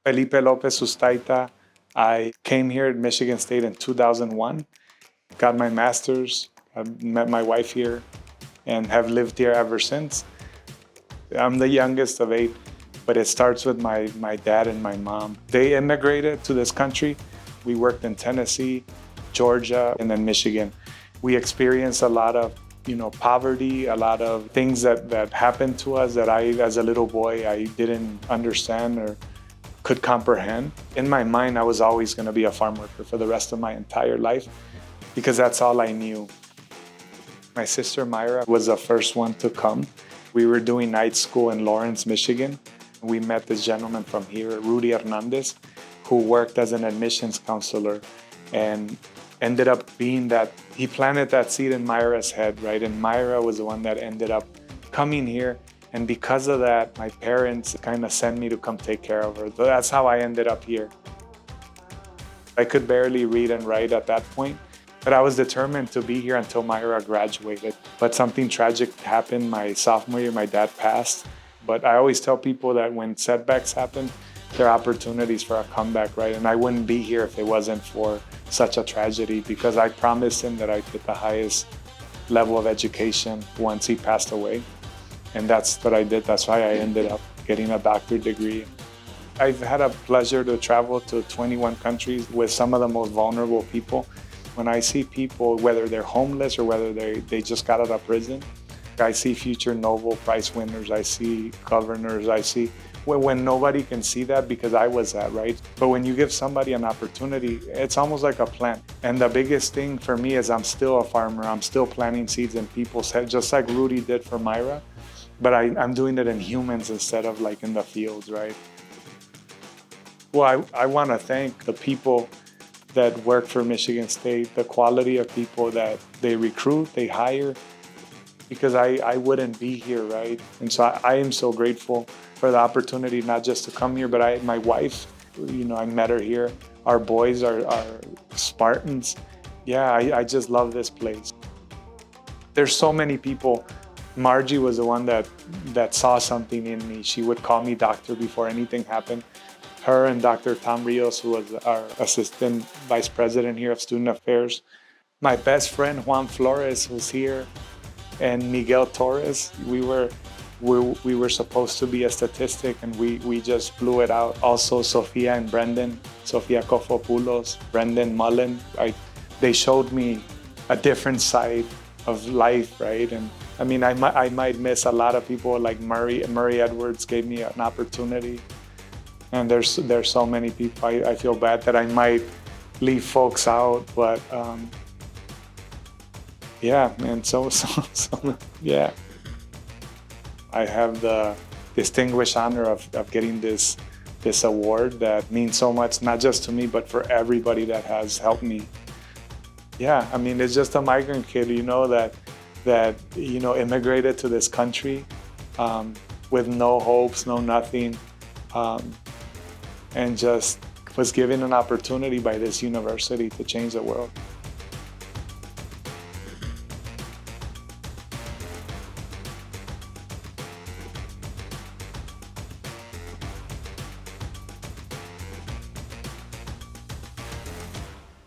Felipe Lopez, Sustaita. I came here at Michigan State in 2001, got my master's, I met my wife here, and have lived here ever since. I'm the youngest of 8, but it starts with my dad and my mom. They immigrated to this country. We worked in Tennessee, Georgia, and then Michigan. We experienced a lot of poverty, a lot of things that happened to us that I, as a little boy, I didn't understand or could comprehend. In my mind, I was always going to be a farm worker for the rest of my entire life because that's all I knew. My sister Myra was the first one to come. We were doing night school in Lawrence, Michigan. We met this gentleman from here, Rudy Hernandez, who worked as an admissions counselor and ended up being that, he planted that seed in Myra's head, right? And Myra was the one that ended up coming here. And because of that, my parents kind of sent me to come take care of her. So that's how I ended up here. I could barely read and write at that point, but I was determined to be here until Myra graduated. But something tragic happened my sophomore year. My dad passed. But I always tell people that when setbacks happen, there are opportunities for a comeback, right? And I wouldn't be here if it wasn't for such a tragedy, because I promised him that I'd get the highest level of education once he passed away. And that's what I did. That's why I ended up getting a doctorate degree. I've had a pleasure to travel to 21 countries with some of the most vulnerable people. When I see people, whether they're homeless or whether they just got out of prison, I see future Nobel Prize winners, I see governors, I see when nobody can see that because I was that, right? But when you give somebody an opportunity, it's almost like a plant. And the biggest thing for me is I'm still a farmer. I'm still planting seeds in people's heads, just like Rudy did for Myra. But I'm doing it in humans instead of like in the fields, right? Well, I want to thank the people that work for Michigan State, the quality of people that they recruit, they hire, because I wouldn't be here, right? And so I am so grateful for the opportunity, not just to come here, but my wife, I met her here. Our boys are Spartans. Yeah, I just love this place. There's so many people. Margie was the one that saw something in me. She would call me doctor before anything happened. Her and Dr. Tom Rios, who was our assistant vice president here of student affairs. My best friend, Juan Flores, who's here, and Miguel Torres. We were supposed to be a statistic, and we just blew it out. Also, Sophia and Brendan, Sophia Kofopoulos, Brendan Mullen. They showed me a different side of life, right? And I mean, I might miss a lot of people like Murray Edwards gave me an opportunity. And there's so many people. I feel bad that I might leave folks out, but yeah, man, so yeah. I have the distinguished honor of getting this award that means so much, not just to me, but for everybody that has helped me. Yeah, I mean, it's just a migrant kid, that immigrated to this country with no hopes, no nothing, and just was given an opportunity by this university to change the world.